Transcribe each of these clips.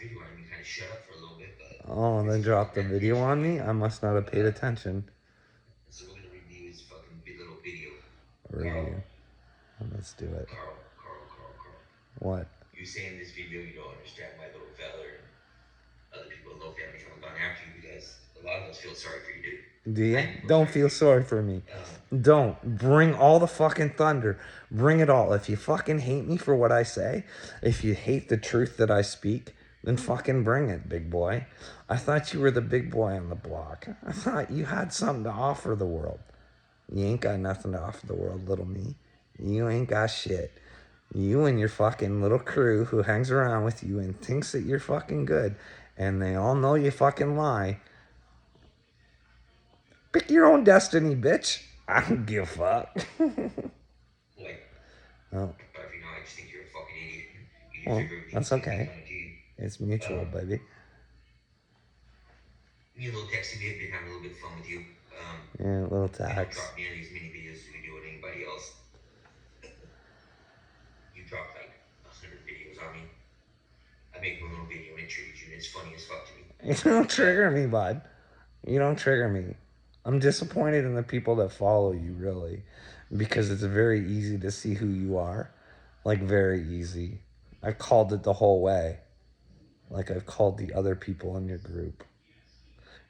video on him, he kind of shut up for a little bit, but... Oh, and then dropped the video on me? I must not have paid attention. So we're going to review his fucking little video. Review. Let's do it. Carl. What? You say in this video you don't understand my little fella and other people in low families haven't gone after you because a lot of us feel sorry for you, dude. Do you? Don't feel sorry for me. Don't. Bring all the fucking thunder. Bring it all. If you fucking hate me for what I say, if you hate the truth that I speak, then fucking bring it, big boy. I thought you were the big boy on the block. I thought you had something to offer the world. You ain't got nothing to offer the world, little me. You ain't got shit. You and your fucking little crew who hangs around with you and thinks that you're fucking good, and they all know you fucking lie. Pick your own destiny, bitch. I don't give a fuck. Like, Oh, but you know, I just think you're a fucking idiot. well, that's okay. It's mutual, baby. Me and Lil Texty, we have been having a little bit of fun with you. Yeah, little We don't tax. drop nearly as many videos as we do with anybody else. You dropped like 100 videos on me. I make one little video and it triggers you, and it's funny as fuck to me. You don't trigger me, bud. You don't trigger me. I'm disappointed in the people that follow you, really, because it's very easy to see who you are. Like, very easy. I called it the whole way. Like I've called the other people in your group.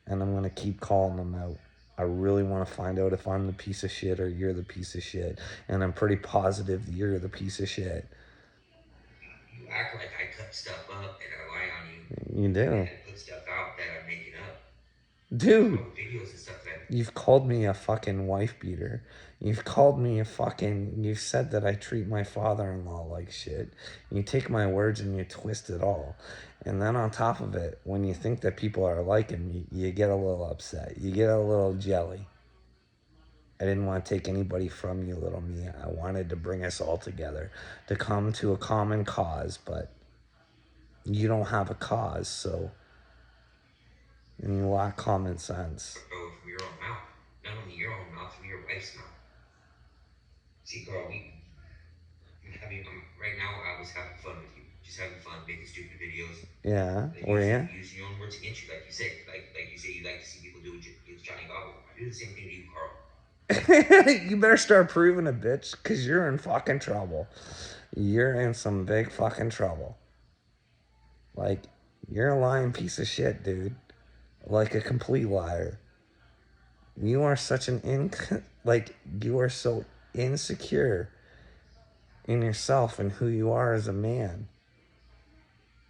And I'm going to keep calling them out. I really want to find out if I'm the piece of shit or you're the piece of shit. And I'm pretty positive you're the piece of shit. You act like I cut stuff up and I lie on you. You do. And put stuff out that I'm making up. Dude. Videos and stuff that... You've called me a fucking wife beater. You've called me a fucking... You've said that I treat my father-in-law like shit. You take my words and you twist it all. And then on top of it, when you think that people are liking me, you get a little upset. You get a little jelly. I didn't want to take anybody from you, little me. I wanted to bring us all together to come to a common cause, but you don't have a cause, so... And you lack common sense. From your own mouth. Not only your own mouth, from your wife's mouth. See, girl, right now, I was having fun with you. Just having fun, making stupid videos. Yeah, like were you? Using your own words against you, like you said. Like you say you like to see people do against Johnny Gobble. I do the same thing to you, Carl. You better start proving it, bitch, because you're in fucking trouble. You're in some big fucking trouble. Like, you're a lying piece of shit, dude. Like a complete liar. You are such an you are so insecure in yourself and who you are as a man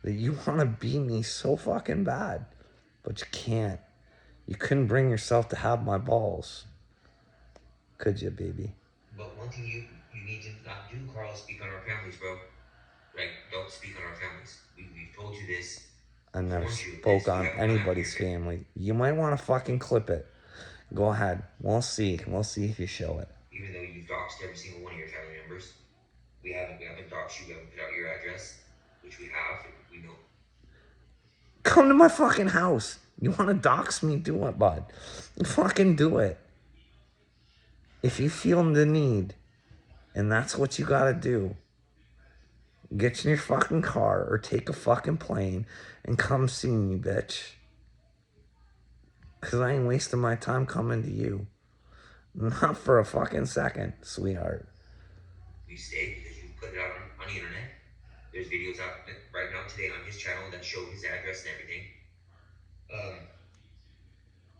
that you want to be me so fucking bad, but you can't. You couldn't bring yourself to have my balls. Could you, baby? But one thing you need to not do, Carl, is speak on our families, bro. Like, don't speak on our families. We've told you this. I never spoke on anybody's family. You might want to fucking clip it. Go ahead. We'll see. We'll see if you show it. Even though you've doxed every single one of your family members, we haven't doxed you. We haven't put out your address, which we have. We know. Come to my fucking house. You want to dox me? Do it, bud. Fucking do it. If you feel the need, and that's what you gotta do, get in your fucking car or take a fucking plane and come see me, bitch. Because I ain't wasting my time coming to you. Not for a fucking second, sweetheart. You stayed because you put it out on the internet. There's videos out right now today on his channel that show his address and everything.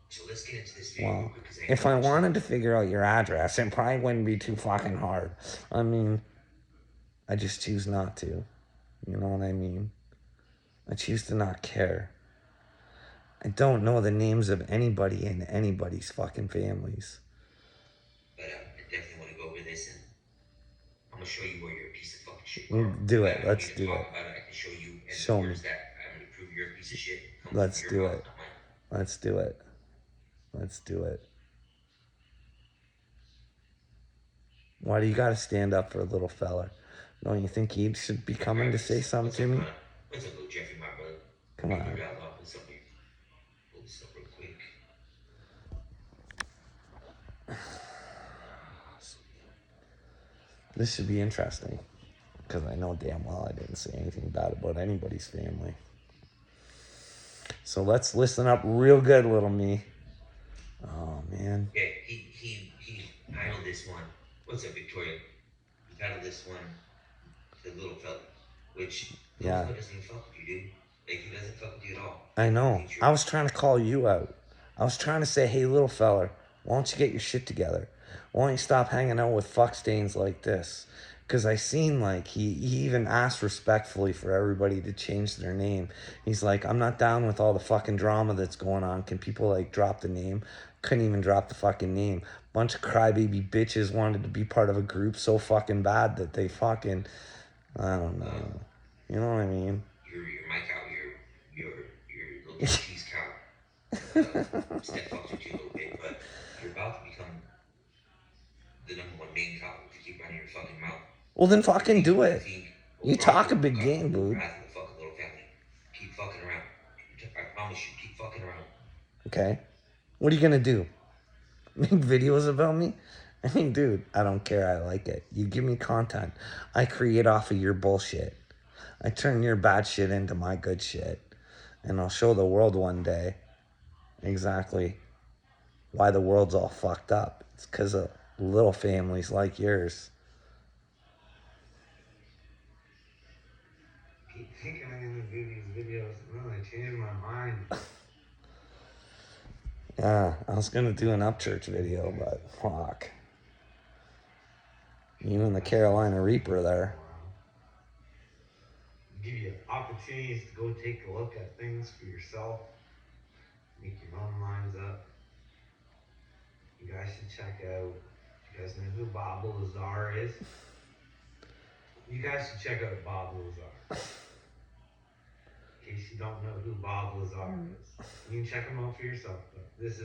So let's get into this video. Well, if I wanted to figure out your address, it probably wouldn't be too fucking hard. I mean, I just choose not to. You know what I mean? I choose to not care. I don't know the names of anybody in anybody's fucking families. But I definitely want to go over this, and I'm going to show you where you're a piece of fucking shit. Do it. Let's do it. I can show you. Show me. That I'm going to prove you're a piece of shit. Let's do it. Let's do it. Let's do it. Why do you gotta stand up for a little fella? Don't you think he should be coming to say something to me? What's up, little Jeffrey, my brother? Come on. What's up, pull this up real quick. This should be interesting. Because I know damn well I didn't say anything bad about anybody's family. So let's listen up real good, little me. Oh man. Yeah, he titled this one. What's up, Victoria? He titled this one the little fella, which little Yeah, fella doesn't even fuck with you, dude. Like he doesn't fuck with you at all. I He know. thinks you're I was trying to call you out. I was trying to say, hey, little feller, why don't you get your shit together? Why don't you stop hanging out with fuck stains like this? Because I seen like he even asked respectfully for everybody to change their name. He's like, I'm not down with all the fucking drama that's going on. Can people like drop the name? Couldn't even drop the fucking name. Bunch of crybaby bitches wanted to be part of a group so fucking bad that they fucking, I don't know. You know what I mean? your my cow, your little cheese cow. Step fucks with you a little bit, but you're about to become the number one main cow if you keep running your fucking mouth. Well, then fucking do I it. think You will talk a probably big got game, dude. wrath of the fucking little family. Keep fucking around. I promise you, keep fucking around. Okay? What are you gonna do? Make videos about me? I mean, dude, I don't care. I like it. You give me content. I create off of your bullshit. I turn your bad shit into my good shit. And I'll show the world one day exactly why the world's all fucked up. It's because of little families like yours. Keep thinking I'm gonna do these videos. No, I changed my mind. Yeah, I was gonna do an Upchurch video, but fuck. You and the Carolina Reaper there. Give you opportunities to go take a look at things for yourself. Make your own minds up. You guys should check out. You guys know who Bob Lazar is? You guys should check out Bob Lazar. In case you don't know who Bob Lazar is, you can check him out for yourself. But this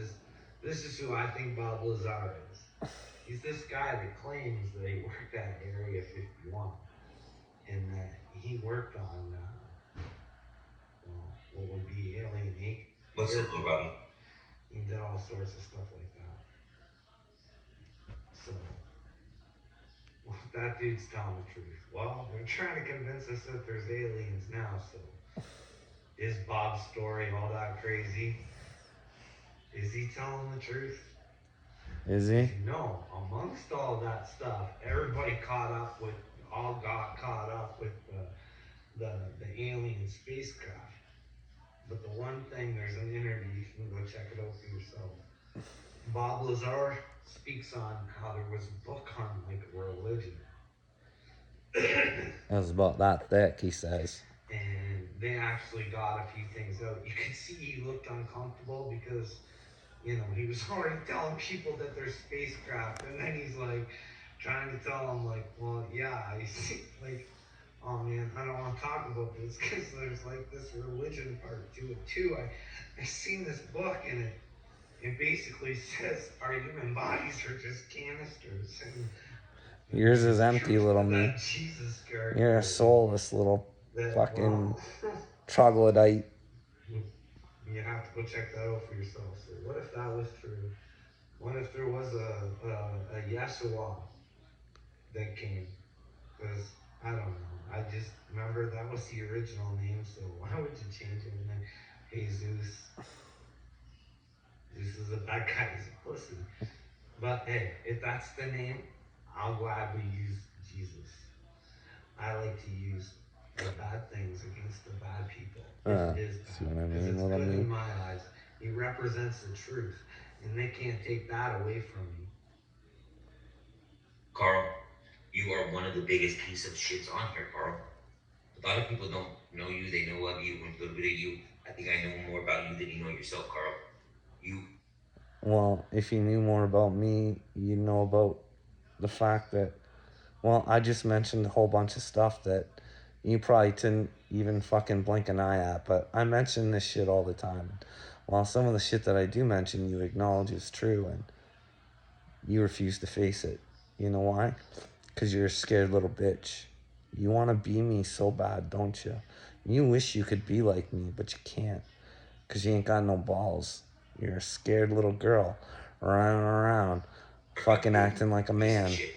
is who I think Bob Lazar is. He's this guy that claims that he worked at Area 51 and that he worked on what would be Alien 8. What's it about him? He did all sorts of stuff like that. So, that dude's telling the truth. Well, they're trying to convince us that there's aliens now, so is Bob's story all that crazy? Is he telling the truth? Is he? No, amongst all that stuff, everybody got caught up with the alien spacecraft. But the one thing, there's an interview, you can go check it out for yourself. Bob Lazar speaks on how there was a book on like religion. It was about that thick, he says. And they actually got a few things out. You could see he looked uncomfortable because, he was already telling people that there's spacecraft, and then he's like trying to tell them like, well, yeah, I see, like, oh man, I don't want to talk about this because there's like this religion part to it too. I seen this book and it basically says our human bodies are just canisters. And Yours is empty, little me. that Jesus character. You're a soulless little that, fucking well, troglodyte. you have to go check that out for yourself. So what if that was true? What if there was a Yeshua that came? Because I don't know. I just remember that was the original name. So why would you change it? And then Jesus. This is a bad guy. He's a pussy. But hey, if that's the name, I'll gladly use Jesus. I like to use the bad things against the bad people. It is See what I bad. mean? Because it's What I good in mean? my eyes. He represents the truth. And they can't take that away from me. Carl, you are one of the biggest piece of shits on here, Carl. A lot of people don't know you, they know of you, a little bit of you. I think I know more about you than you know yourself, Carl. You. Well, if you knew more about me, you'd know about the fact that, well, I just mentioned a whole bunch of stuff that you probably didn't even fucking blink an eye at, but I mention this shit all the time. While some of the shit that I do mention you acknowledge is true and you refuse to face it. You know why? Because you're a scared little bitch. You want to be me so bad, don't you? You wish you could be like me, but you can't. Because you ain't got no balls. You're a scared little girl running around, fucking acting like a man. Shit.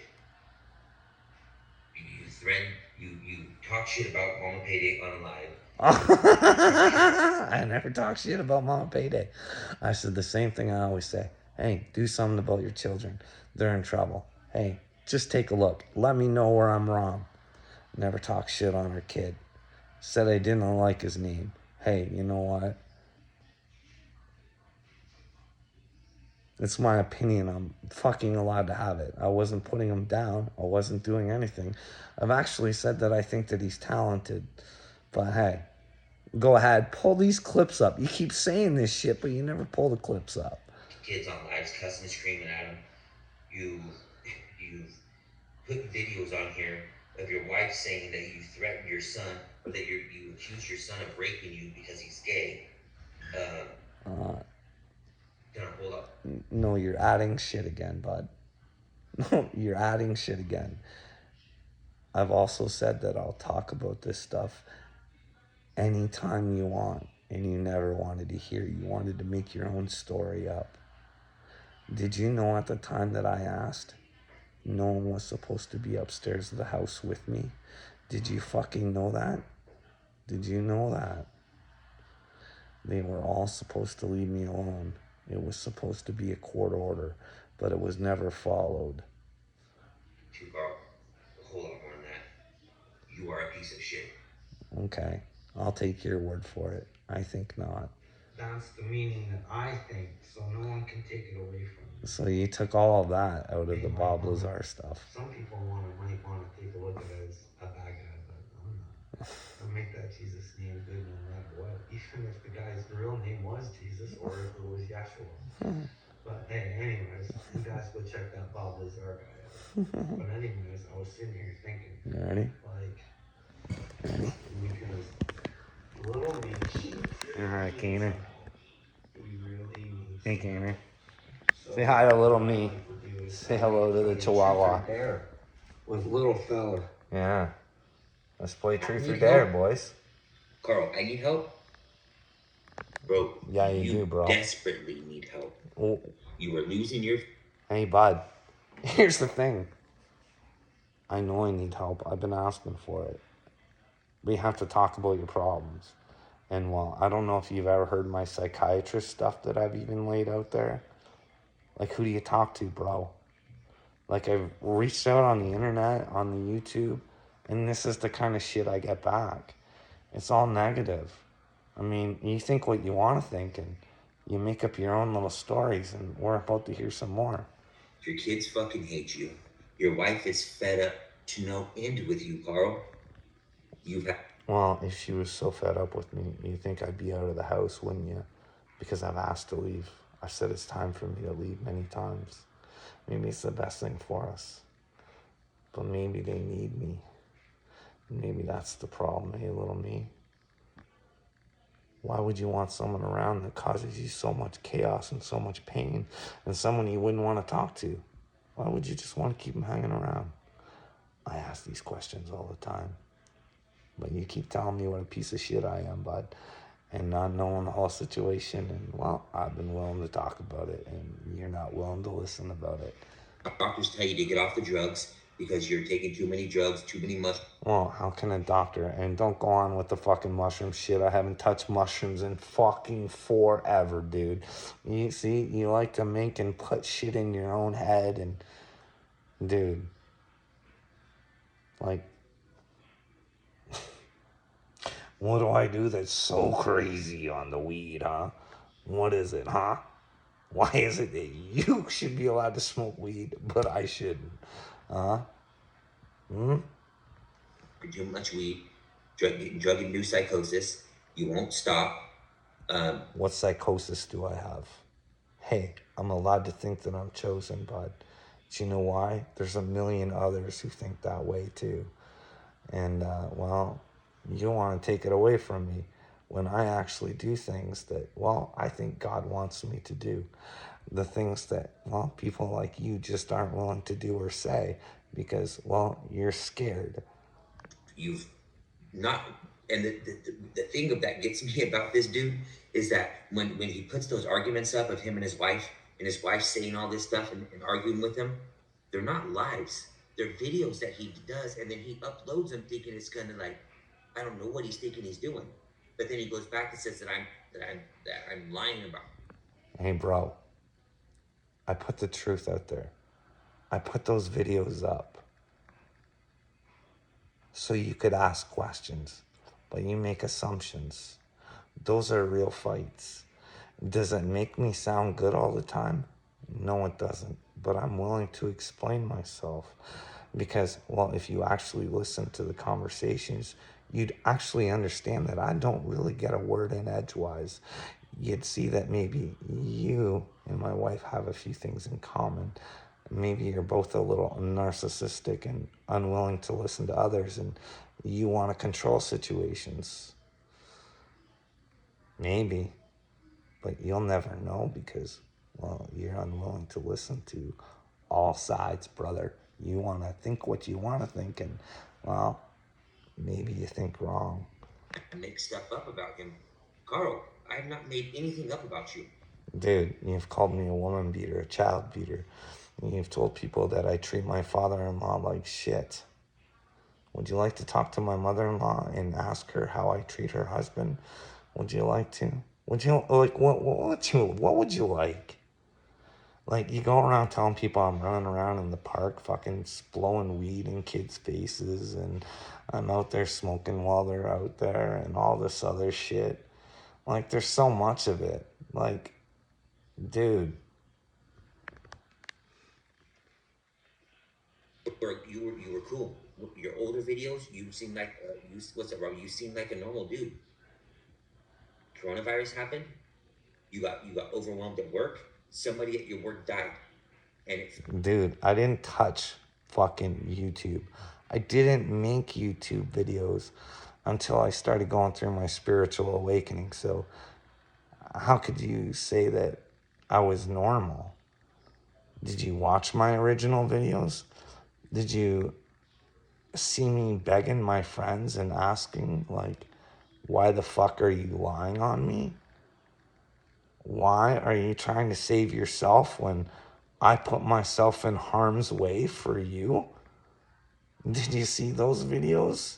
You threaten, you You talk shit about Mama Payday on live. I never talk shit about Mama Payday. I said the same thing I always say. Hey, do something about your children. They're in trouble. Hey, just take a look. Let me know where I'm wrong. Never talk shit on her kid. Said I didn't like his name. Hey, you know what? It's my opinion. I'm fucking allowed to have it. I wasn't putting him down. I wasn't doing anything. I've actually said that I think that he's talented. But hey, go ahead. Pull these clips up. You keep saying this shit, but you never pull the clips up. Kids on lives cussing and screaming at him. You've put videos on here of your wife saying that you threatened your son, or that you accused your son of raping you because he's gay. Hold up. No, you're adding shit again, bud. No, you're adding shit again. I've also said that I'll talk about this stuff anytime you want, and you never wanted to hear. You wanted to make your own story up. Did you know at the time that I asked, no one was supposed to be upstairs of the house with me? Did you fucking know that? Did you know that? They were all supposed to leave me alone. It was supposed to be a court order, but it was never followed. A whole lot more than that. You are a piece of shit. Okay, I'll take your word for it. I think not. That's the meaning that I think, so no one can take it away from you. So you took all of that out of the Bob Lazar stuff. Some people might want to take a look at it as a bad guy, but I'm not. I'll make that Jesus name good no matter what. Even if the guy's real name was Jesus or if it was Yeshua. But hey, anyways, you guys go check that Bob Lazar guy out. But anyways, I was sitting here thinking, You ready? like, because little me. Alright, Keener. We really need. Hey, Keener. Say hi to little me. Say hello to the Chihuahua. There with little fella. Yeah. Let's play Truth or Dare, boys. Carl, I need help. Bro, Yeah, you do, bro. Desperately need help. Oh. You are losing your... Hey, bud. Here's the thing. I know I need help. I've been asking for it. We have to talk about your problems. And well, I don't know if you've ever heard my psychiatrist stuff that I've even laid out there. Like, who do you talk to, bro? Like, I've reached out on the internet, on the YouTube, and this is the kind of shit I get back. It's all negative. I mean, you think what you want to think, and you make up your own little stories, and we're about to hear some more. Your kids fucking hate you. Your wife is fed up to no end with you, Carl. Well, if she was so fed up with me, you think I'd be out of the house, wouldn't you? Because I've asked to leave. I've said it's time for me to leave many times. Maybe it's the best thing for us. But maybe they need me. Maybe that's the problem, hey, little me? Why would you want someone around that causes you so much chaos and so much pain, and someone you wouldn't want to talk to? Why would you just want to keep them hanging around? I ask these questions all the time. But you keep telling me what a piece of shit I am, bud, and not knowing the whole situation. And, well, I've been willing to talk about it, and you're not willing to listen about it. Doctors tell you to get off the drugs because you're taking too many drugs, too many mushrooms. Well, how can a doctor? And don't go on with the fucking mushroom shit. I haven't touched mushrooms in fucking forever, dude. You see, you like to make and put shit in your own head, and, dude, like, what do I do that's so crazy on the weed, huh? What is it, huh? Why is it that you should be allowed to smoke weed, but I shouldn't? Huh? Too much weed, drug-induced psychosis. You won't stop. What psychosis do I have? Hey, I'm allowed to think that I'm chosen, bud. Do you know why? There's a million others who think that way too. And, well, you want to take it away from me when I actually do things that, well, I think God wants me to do. The things that, well, people like you just aren't willing to do or say because, well, you're scared. You've not, and the thing that gets me about this dude is that when he puts those arguments up of him and his wife saying all this stuff and arguing with him, they're not lies. They're videos that he does, and then he uploads them thinking it's gonna like, I don't know what he's thinking he's doing, but then he goes back and says that I'm lying about. Hey, bro, I put the truth out there. I put those videos up so you could ask questions, but you make assumptions. Those are real fights. Does it make me sound good all the time? No, it doesn't. But I'm willing to explain myself because, well, if you actually listen to the conversations, you'd actually understand that I don't really get a word in edgewise. You'd see that maybe you and my wife have a few things in common. Maybe you're both a little narcissistic and unwilling to listen to others, and you want to control situations. Maybe. But you'll never know because, well, you're unwilling to listen to all sides, brother. You want to think what you want to think, and, well, maybe you think wrong. I make stuff up about him. Carl, I have not made anything up about you. Dude, you've called me a woman beater, a child beater. You've told people that I treat my father-in-law like shit. Would you like to talk to my mother-in-law and ask her how I treat her husband? Would you like to? Would you like what would you like? Like, you go around telling people I'm running around in the park fucking blowing weed in kids' faces, and I'm out there smoking while they're out there, and all this other shit. Like, there's so much of it. Like, dude, You were cool. Your older videos, you seem like what's up, Rob? You seem like a normal dude. Coronavirus happened. You got overwhelmed at work. Somebody at your work died, and it's dude, I didn't touch fucking YouTube. I didn't make YouTube videos until I started going through my spiritual awakening. So, how could you say that I was normal? Did you watch my original videos? Did you see me begging my friends and asking, like, why the fuck are you lying on me? Why are you trying to save yourself when I put myself in harm's way for you? Did you see those videos?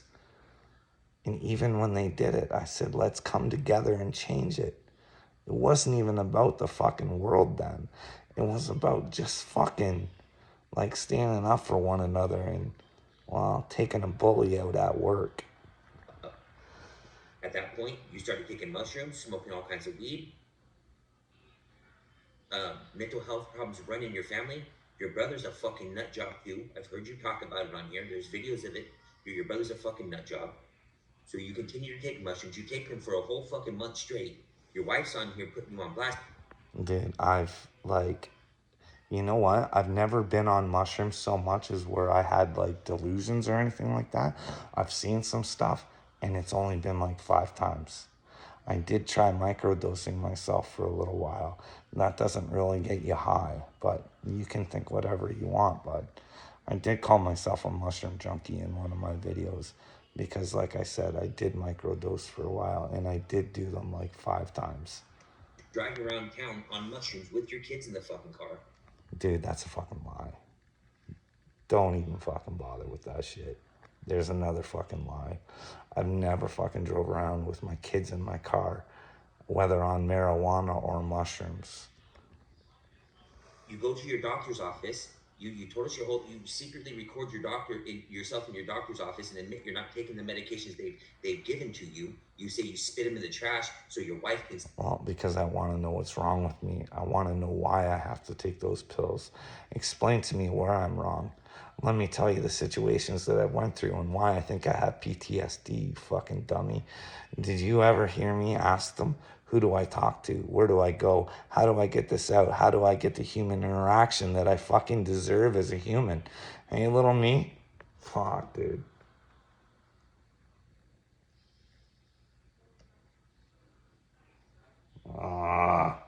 And even when they did it, I said, let's come together and change it. It wasn't even about the fucking world then. It was about just fucking, like, standing up for one another and, well, taking a bully out at work. at that point you started taking mushrooms, smoking all kinds of weed. Mental health problems run in your family. Your brother's a fucking nut job too. I've heard you talk about it on here. There's videos of it. Your brother's a fucking nut job. So you continue to take mushrooms. You take them for a whole fucking month straight. Your wife's on here putting you on blast. Dude, you know what? I've never been on mushrooms so much as where I had like delusions or anything like that. I've seen some stuff and it's only been like 5 times. I did try microdosing myself for a little while. That doesn't really get you high, but you can think whatever you want. But I did call myself a mushroom junkie in one of my videos because, like I said, I did microdose for a while and I did do them like 5 times. Driving around town on mushrooms with your kids in the fucking car. Dude, that's a fucking lie. Don't even fucking bother with that shit. There's another fucking lie. I've never fucking drove around with my kids in my car, whether on marijuana or mushrooms. You go to your doctor's office. You told us you secretly record yourself in your doctor's office and admit you're not taking the medications they've given to you. You say you spit them in the trash so your wife can. Well, because I want to know what's wrong with me. I want to know why I have to take those pills. Explain to me where I'm wrong. Let me tell you the situations that I went through and why I think I have PTSD, you fucking dummy. Did you ever hear me ask them, who do I talk to? Where do I go? How do I get this out? How do I get the human interaction that I fucking deserve as a human? Hey, little me? Fuck, dude. Ah.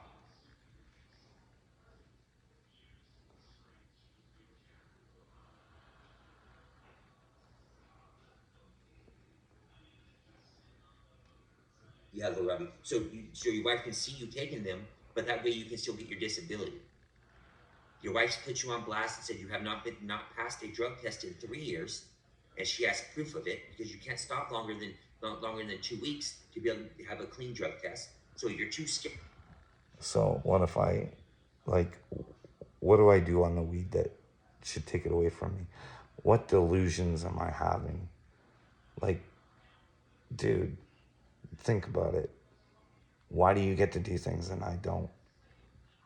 Yeah, Lil Robbie. So your wife can see you taking them, but that way you can still get your disability. Your wife's put you on blast and said you have not passed a drug test in 3 years, and she has proof of it because you can't stop longer than 2 weeks to be able to have a clean drug test. So you're too scared. So what if I, like, what do I do on the weed that should take it away from me? What delusions am I having? Like, dude, think about it. Why do you get to do things and I don't?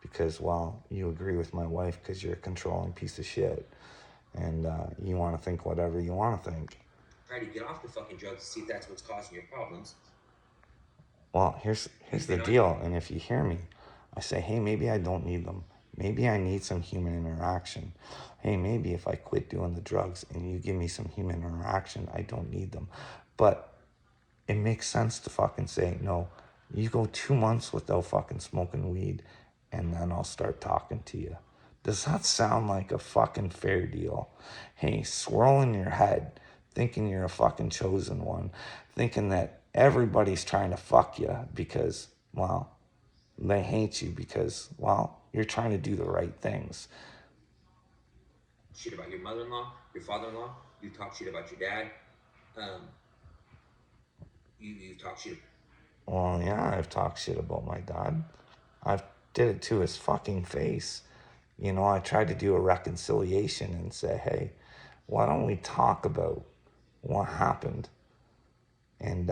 Because, well, you agree with my wife because you're a controlling piece of shit. And you want to think whatever you want to think. Try to get off the fucking drugs to see if that's what's causing your problems. Well, here's the deal. And if you hear me, I say, hey, maybe I don't need them. Maybe I need some human interaction. Hey, maybe if I quit doing the drugs and you give me some human interaction, I don't need them. But it makes sense to fucking say, no, you go 2 months without fucking smoking weed and then I'll start talking to you. Does that sound like a fucking fair deal? Hey, swirl in your head, thinking you're a fucking chosen one, thinking that everybody's trying to fuck you because, well, they hate you because, well, you're trying to do the right things. Shit about your mother-in-law, your father-in-law. You talk shit about your dad. You talk shit. Well, yeah, I've talked shit about my dad. I've did it to his fucking face. You know, I tried to do a reconciliation and say, hey, why don't we talk about what happened? And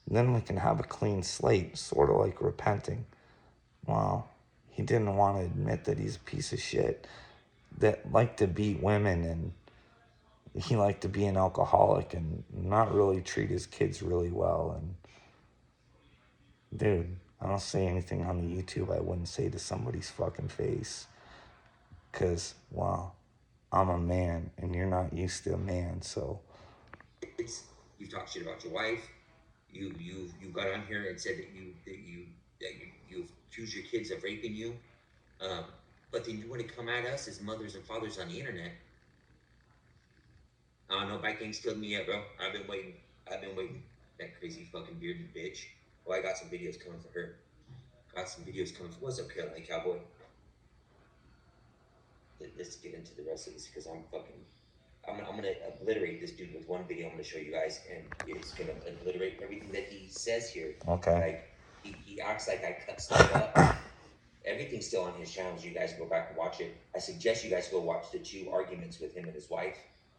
then we can have a clean slate, sort of like repenting. Well, he didn't want to admit that he's a piece of shit that liked to beat women, and he liked to be an alcoholic and not really treat his kids really well. And dude, I don't say anything on the YouTube I wouldn't say to somebody's fucking face. Because, well, I'm a man and you're not used to a man, so. You talk shit about your wife. You got on here and said that you accuse your kids of raping you. But then you want to come at us as mothers and fathers on the internet. I don't know, Bike ain't killed me yet, bro. I've been waiting. That crazy fucking bearded bitch. Oh, I got some videos coming for her. What's up, Carolina Cowboy? Let's get into the rest of this because I'm gonna obliterate this dude with one video I'm gonna show you guys, and it's gonna obliterate everything that he says here. Okay. Like he acts like I cut stuff up. Everything's still on his channel. You guys go back and watch it. I suggest you guys go watch the 2 arguments with him and his wife.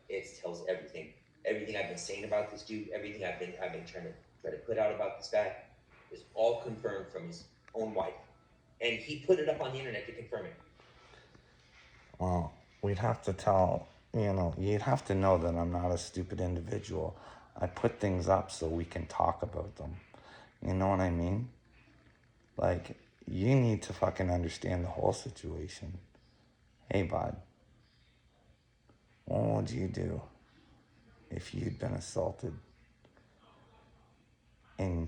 It tells everything. Everything I've been saying about this dude, everything I've been trying to put out about this guy, is all confirmed from his own wife, and he put it up on the internet to confirm it. Well, we'd have to tell, you'd have to know that I'm not a stupid individual. I put things up so we can talk about them. You know what I mean? Like, you need to fucking understand the whole situation. Hey, bud, what would you do if you'd been assaulted and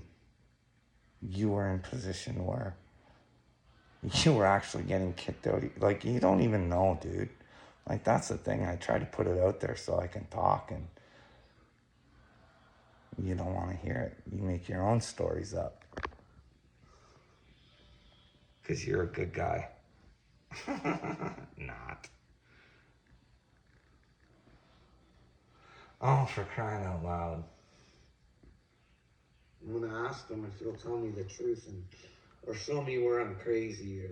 you were in a position where you were actually getting kicked out? Like, you don't even know, dude. Like, that's the thing. I try to put it out there so I can talk, and you don't want to hear it. You make your own stories up. Because you're a good guy. Not. Oh, for crying out loud. I'm gonna ask him if he'll tell me the truth or show me where I'm crazy or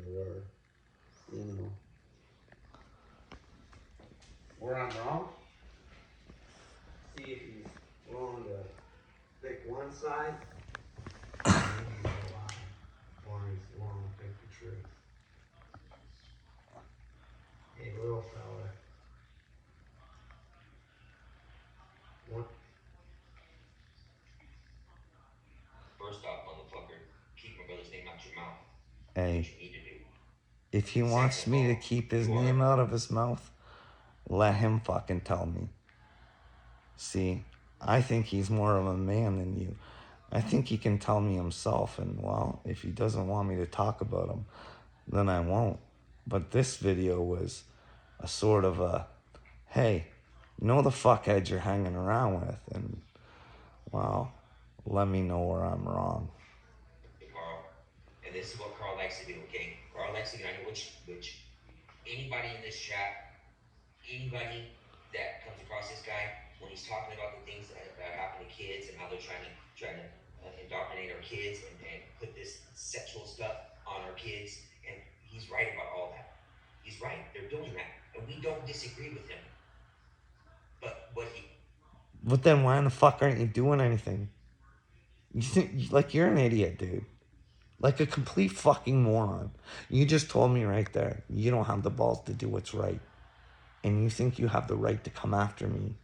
where I'm wrong. See if he's willing to pick one side, or maybe he's a lie, or he's willing to pick the truth. Hey, little fella. What? First off, motherfucker, keep my brother's name out your mouth. Hey, What you need to do. if he wants me to keep his name out of his mouth, let him fucking tell me. See, I think he's more of a man than you. I think he can tell me himself, and well, if he doesn't want me to talk about him, then I won't. But this video was a sort of a, hey, know the fuckheads you're hanging around with, and well, let me know where I'm wrong. Carl, and this is what Carl likes to do, okay? Carl likes to get on here, which anybody in this chat, anybody that comes across this guy, when he's talking about the things that happen to kids and how they're trying to indoctrinate our kids and put this sexual stuff on our kids, and he's right about all that. He's right. They're doing that, and we don't disagree with him. But what he But then why in the fuck aren't you doing anything? You think, like, you're an idiot, dude. Like a complete fucking moron. You just told me right there, you don't have the balls to do what's right. And you think you have the right to come after me.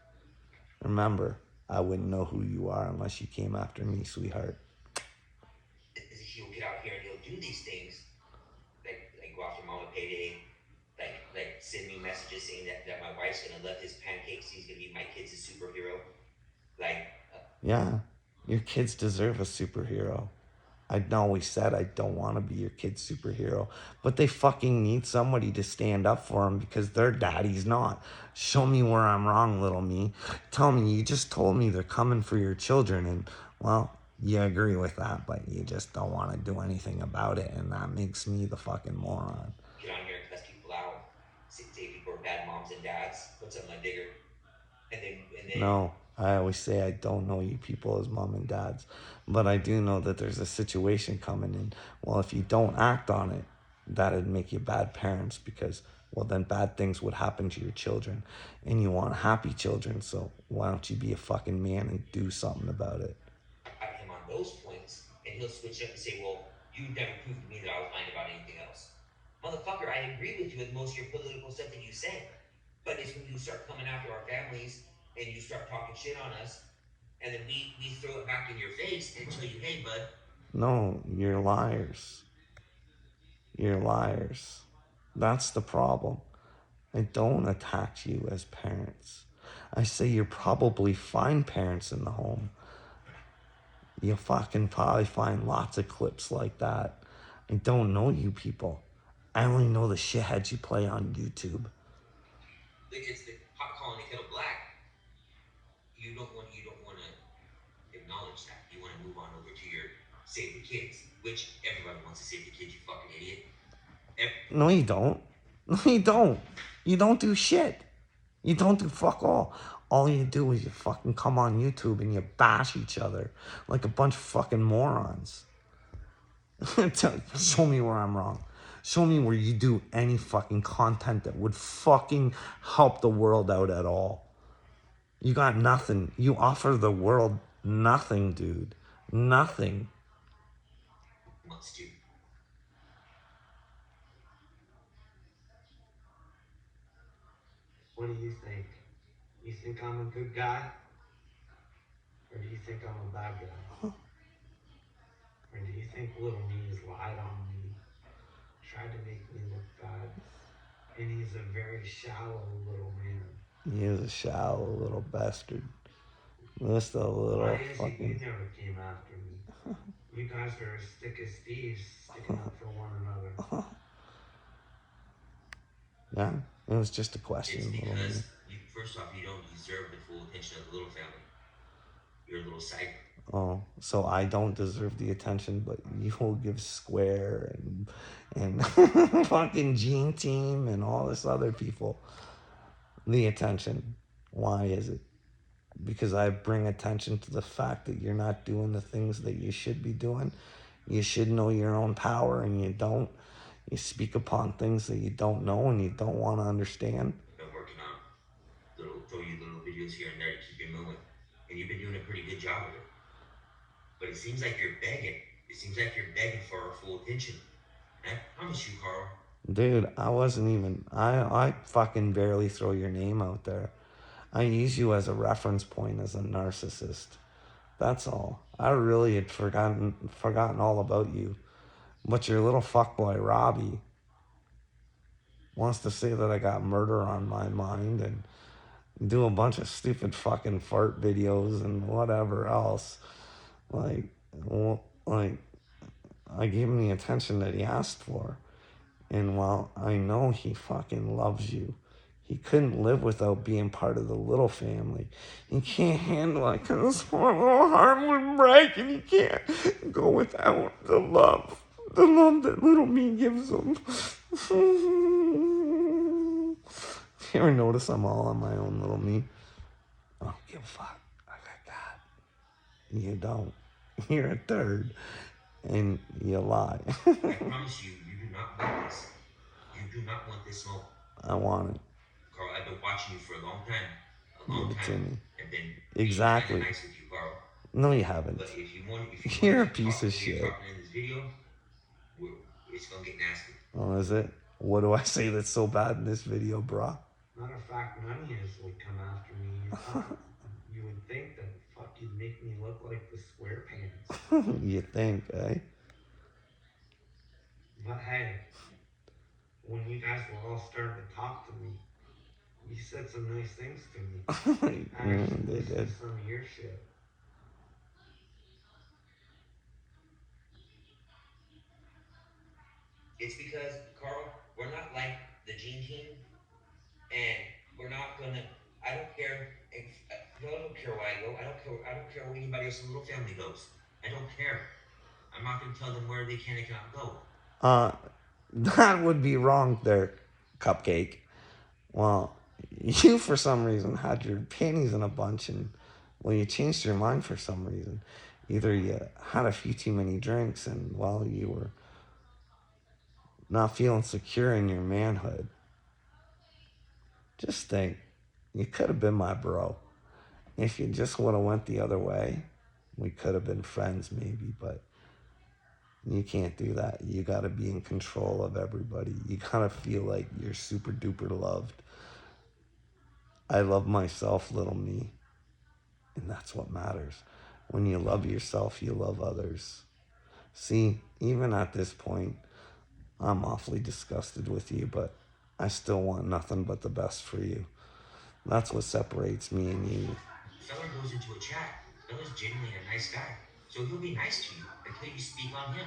Remember, I wouldn't know who you are unless you came after me, sweetheart. he'll get out here and he'll do these things, like go after Mama Payday, like send me messages saying that my wife's gonna love his pancakes. He's gonna be my kid's a superhero. Like, Yeah, your kids deserve a superhero. I always said I don't want to be your kid's superhero, but they fucking need somebody to stand up for them because their daddy's not. Show me where I'm wrong, little me. Tell me, you just told me they're coming for your children, and, well, you agree with that, but you just don't want to do anything about it, and that makes me the fucking moron. get on here and cuss people out, say people are bad moms and dads, put something like digger, and then No, I always say I don't know you people as mom and dads, but I do know that there's a situation coming in. Well, if you don't act on it, that'd make you bad parents because, well, then bad things would happen to your children, and you want happy children, so why don't you be a fucking man and do something about it? at him on those points, and he'll switch up and say, well, you never proved to me that I was lying about anything else. Motherfucker, I agree with you with most of your political stuff that you say, but it's when you start coming after our families and you start talking shit on us, and then we throw it back in your face and tell you, hey, bud. No, you're liars. You're liars. That's the problem. I don't attack you as parents. I say you're probably fine parents in the home. You'll fucking probably find lots of clips like that. I don't know you people. I only know the shitheads you play on YouTube. It's the hot calling the kettle black. You don't want to acknowledge that. You want to move on over to your save the kids, which everybody wants to save the kids. You fucking idiot. No, you don't. No, you don't. You don't do shit. You don't do fuck all. All you do is you fucking come on YouTube and you bash each other like a bunch of fucking morons. Show me where I'm wrong. Show me where you do any fucking content that would fucking help the world out at all. You got nothing. You offer the world nothing, dude. Nothing. Wants to. What do you think? You think I'm a good guy? Or do you think I'm a bad guy? Or do you think little me has lied on me, tried to make me look bad? And he's a very shallow little man. He is a shallow little bastard. Just a little Why is it you fucking... never came after me? You guys are as thick as thieves, sticking up for one another. Yeah, it was just a question. It's little because, man. first off, you don't deserve the full attention of the little family. You're a little psycho. Oh, so I don't deserve the attention, but you will give Square and fucking Gene Team and all this other people the attention. Why is it? Because I bring attention to the fact that you're not doing the things that you should be doing. You should know your own power, and you don't. You speak upon things that you don't know and you don't want to understand. Been working on throw you little videos here and there to keep you moving, and you've been doing a pretty good job of it. But it seems like you're begging. It seems like you're begging for our full attention. And I promise you, Carl. Dude, I wasn't even... I fucking barely throw your name out there. I use you as a reference point as a narcissist. That's all. I really had forgotten all about you. But your little fuckboy Robbie wants to say that I got murder on my mind and do a bunch of stupid fucking fart videos and whatever else. Like, I gave him the attention that he asked for. And while I know he fucking loves you, he couldn't live without being part of the little family. He can't handle it because his little heart would break and he can't go without the love that little me gives him. You ever notice I'm all on my own little me? I don't give a fuck. I got God. You don't. You're a third. And you lie. I promise you, you do not want this. You do not want this smoke. I want it. Carl, I've been watching you for a long time. A Give long it to time. me. I've been Exactly. nice with you, Carl. No, you haven't. But if you want, You're a to piece talk of the way you're shit. talking in this video, it's gonna get nasty. Oh, is it? What do I say that's so bad in this video, brah? Matter of fact, none of you would come after me. You would think that, fuck, you'd make me look like the SquarePants. You think, eh? But hey, when you guys were all starting to talk to me, you said some nice things to me. I actually They listened did. to some of your shit. It's because, Carl, we're not like the Gene Team, and we're not gonna. I don't care. I don't care where I go. I don't care where anybody else's little family goes. I don't care. I'm not gonna tell them where they can and cannot go. That would be wrong there, Cupcake. Well, you for some reason had your panties in a bunch and, well, you changed your mind for some reason. Either you had a few too many drinks and, well, you were not feeling secure in your manhood. Just think, you could have been my bro. If you just would have went the other way, we could have been friends maybe, but you can't do that. You got to be in control of everybody. You got to feel like you're super duper loved. I love myself, little me. And that's what matters. When you love yourself, you love others. See, even at this point, I'm awfully disgusted with you, but I still want nothing but the best for you. That's what separates me and you. Feller goes into a chat. Feller's genuinely a nice guy, so he'll be nice to you until you speak on him.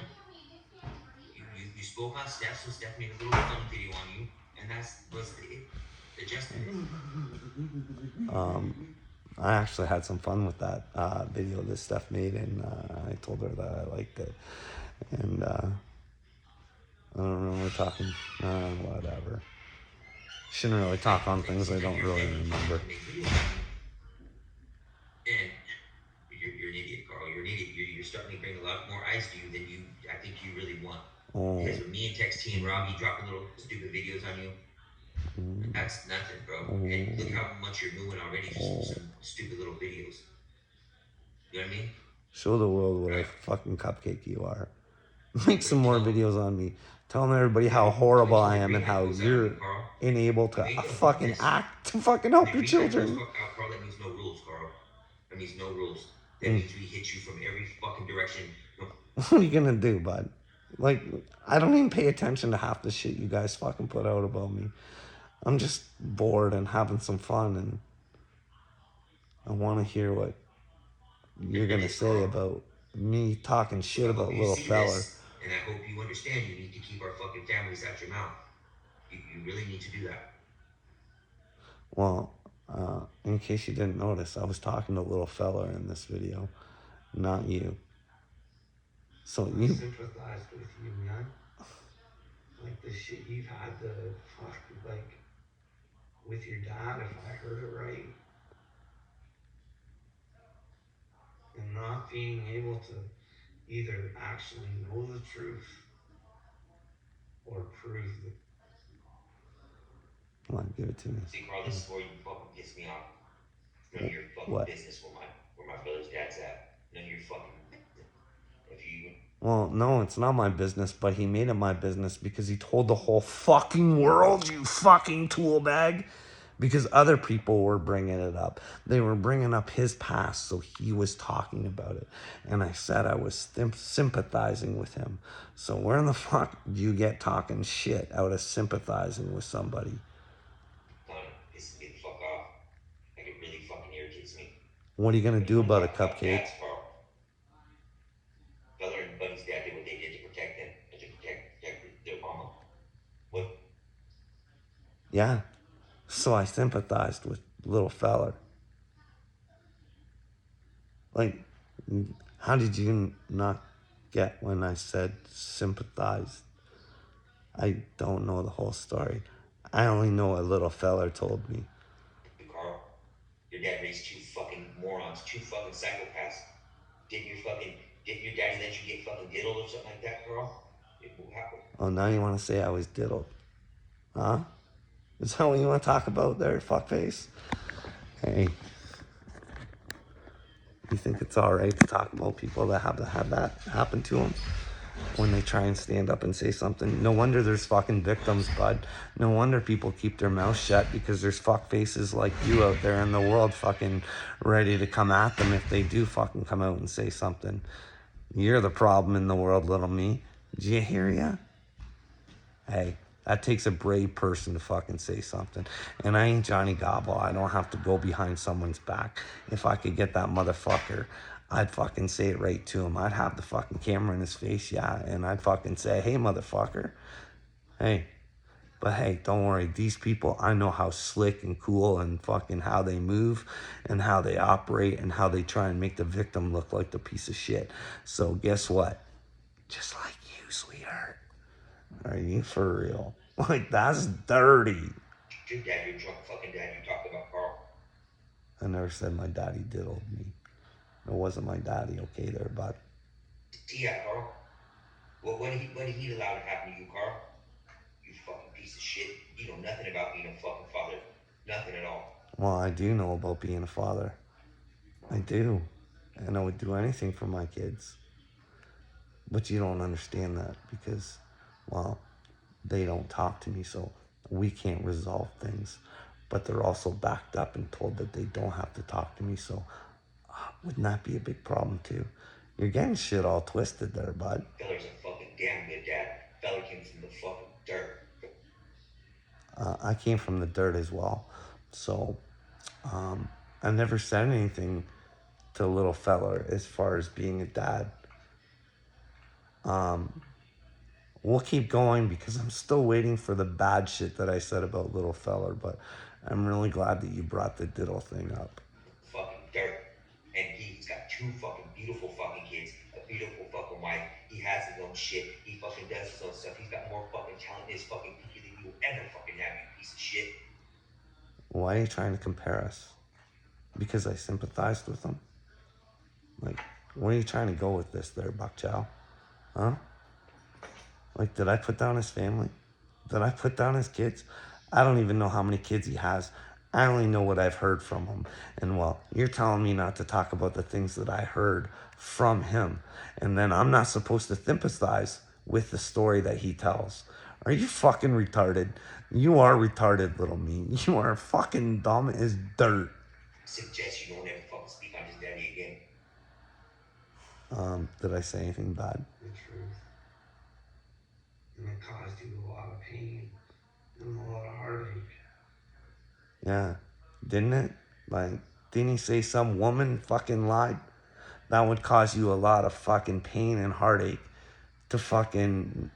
You spoke on Steph, so Steph made a little fun video on you, and was the gist of it. I actually had some fun with that video that Steph made, and I told her that I liked it. And I don't remember talking, whatever. Shouldn't really talk on things I don't really remember. And you're an idiot, Carl. You're an idiot. You're starting to bring a lot more eyes to you than I think you really want. Oh. Because when me and Tex T and Robbie dropping little stupid videos on you, that's nothing, bro. And look how much you're moving already, just some stupid little videos. You know what I mean? Show the world what a fucking cupcake you are. Make some more videos on me. Telling everybody how horrible I am and how you're unable to fucking act to fucking help your children. Carl, that means no rules, Carl. That means no rules. That means we hit you from every fucking direction. What are you gonna do, bud? Like, I don't even pay attention to half the shit you guys fucking put out about me. I'm just bored and having some fun, and I want to hear what you're gonna say about me talking shit about little fella. And I hope you understand you need to keep our fucking families out your mouth. You really need to do that. Well, in case you didn't notice, I was talking to little fella in this video, not you. So I you sympathize with you, man. Like the shit you've had to fuck, like, with your dad, if I heard it right. And not being able to either actually know the truth or prove it. Come on, give it to me. See, Carl, this is where you fucking piss me off. None of your fucking business where my brother's dad's at. None of your fucking. If you. Well, no, it's not my business, but he made it my business because he told the whole fucking world, you fucking tool bag. Because other people were bringing it up. They were bringing up his past, so he was talking about it. And I said I was sympathizing with him. So where in the fuck do you get talking shit out of sympathizing with somebody? This is fuck off. Like, it really fucking irritates me. What are you gonna do about it, Cupcake? Feller and Buddy's dad did what they did to protect them and to protect their mama. What? Yeah. So I sympathized with little feller. Like, how did you not get when I said sympathized? I don't know the whole story. I only know what little feller told me. Carl, your dad raised two fucking morons, two fucking psychopaths. Didn't your daddy let you get fucking diddled or something like that, Carl? Oh, now you want to say I was diddled. Huh? Is that what you want to talk about there, fuckface? Hey. You think it's alright to talk about people that have that happen to them? When they try and stand up and say something. No wonder there's fucking victims, bud. No wonder people keep their mouths shut, because there's fuckfaces like you out there in the world fucking ready to come at them if they do fucking come out and say something. You're the problem in the world, little me. Did you hear ya? Hey, that takes a brave person to fucking say something. And I ain't Johnny Gobble. I don't have to go behind someone's back. If I could get that motherfucker, I'd fucking say it right to him. I'd have the fucking camera in his face, yeah. And I'd fucking say, hey, motherfucker. Hey. But hey, don't worry. These people, I know how slick and cool and fucking how they move and how they operate and how they try and make the victim look like the piece of shit. So guess what? Just like you, sweetheart. Are you for real? Like, that's dirty. Your dad, your drunk fucking dad you talked about, Carl. I never said my daddy diddled me. It wasn't my daddy, okay there, bud. Yeah, Carl. Well, what did he allow to happen to you, Carl? You fucking piece of shit. You know nothing about being a fucking father. Nothing at all. Well, I do know about being a father. I do. And I would do anything for my kids. But you don't understand that because, well, they don't talk to me, so we can't resolve things. But they're also backed up and told that they don't have to talk to me, so wouldn't that be a big problem too? You're getting shit all twisted there, bud. Feller's a fucking damn good dad. Feller came from the fucking dirt. I came from the dirt as well, so I never said anything to little feller as far as being a dad. We'll keep going because I'm still waiting for the bad shit that I said about little feller, but I'm really glad that you brought the diddle thing up. Fucking dirt. And he's got two fucking beautiful fucking kids, a beautiful fucking wife. He has his own shit. He fucking does his own stuff. He's got more fucking talent in his fucking pinky than you will ever fucking have, you piece of shit. Why are you trying to compare us? Because I sympathized with him? Like, where are you trying to go with this there, Buck Chow? Huh? Like, did I put down his family? Did I put down his kids? I don't even know how many kids he has. I only know what I've heard from him. And well, you're telling me not to talk about the things that I heard from him. And then I'm not supposed to sympathize with the story that he tells. Are you fucking retarded? You are retarded, little me. You are fucking dumb as dirt. I suggest you don't ever fucking speak on his daddy again. Did I say anything bad? The truth. And it caused you a lot of pain and a lot of heartache. Yeah, didn't it? Like, didn't he say some woman fucking lied? That would cause you a lot of fucking pain and heartache to fucking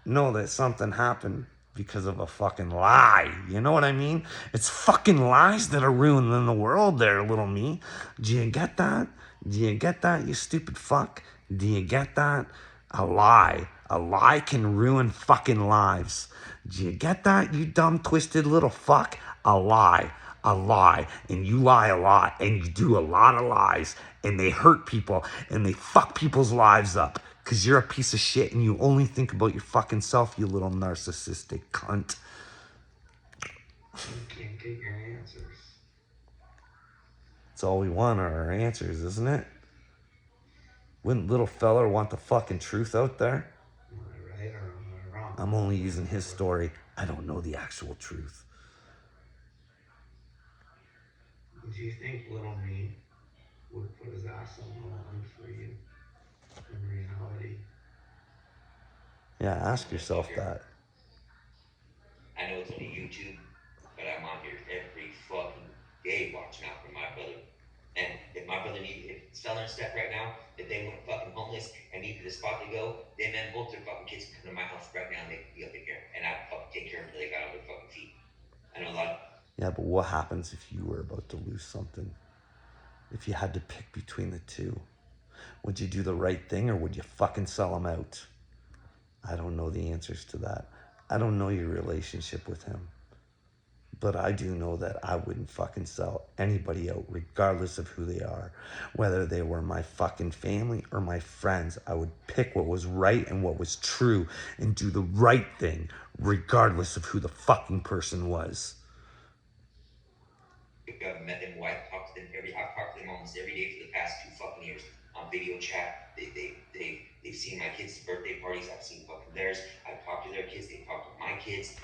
know that something happened because of a fucking lie. You know what I mean? It's fucking lies that are ruining the world there, little me. Do you get that? Do you get that, you stupid fuck? Do you get that? A lie. A lie can ruin fucking lives. Do you get that, you dumb, twisted little fuck? A lie. A lie. And you lie a lot. And you do a lot of lies. And they hurt people. And they fuck people's lives up. Because you're a piece of shit and you only think about your fucking self, you little narcissistic cunt. You can't get your answers. That's all we want are our answers, isn't it? Wouldn't little feller want the fucking truth out there? Am I right or am I wrong? I'm only using his story. I don't know the actual truth. Do you think little me would put his ass on the line for you in reality? Yeah, ask yourself that. I know it's only YouTube, but I'm on here every fucking day watching out for my brother. And if my brother if Feller and Steph right now, if they went fucking homeless and needed a spot to go, them and both their fucking kids can come to my house right now and they can be up in here. And I'd fucking take care of them until they got on their fucking feet. I know a lot. Yeah, but what happens if you were about to lose something? If you had to pick between the two? Would you do the right thing or would you fucking sell them out? I don't know the answers to that. I don't know your relationship with him. But I do know that I wouldn't fucking sell anybody out, regardless of who they are. Whether they were my fucking family or my friends, I would pick what was right and what was true and do the right thing, regardless of who the fucking person was. I've met them. I've talked to them I've talked to them almost every day for the past 2 fucking years on video chat. They've seen my kids' birthday parties. I've seen fucking theirs. I've talked to their kids. They've talked to my kids.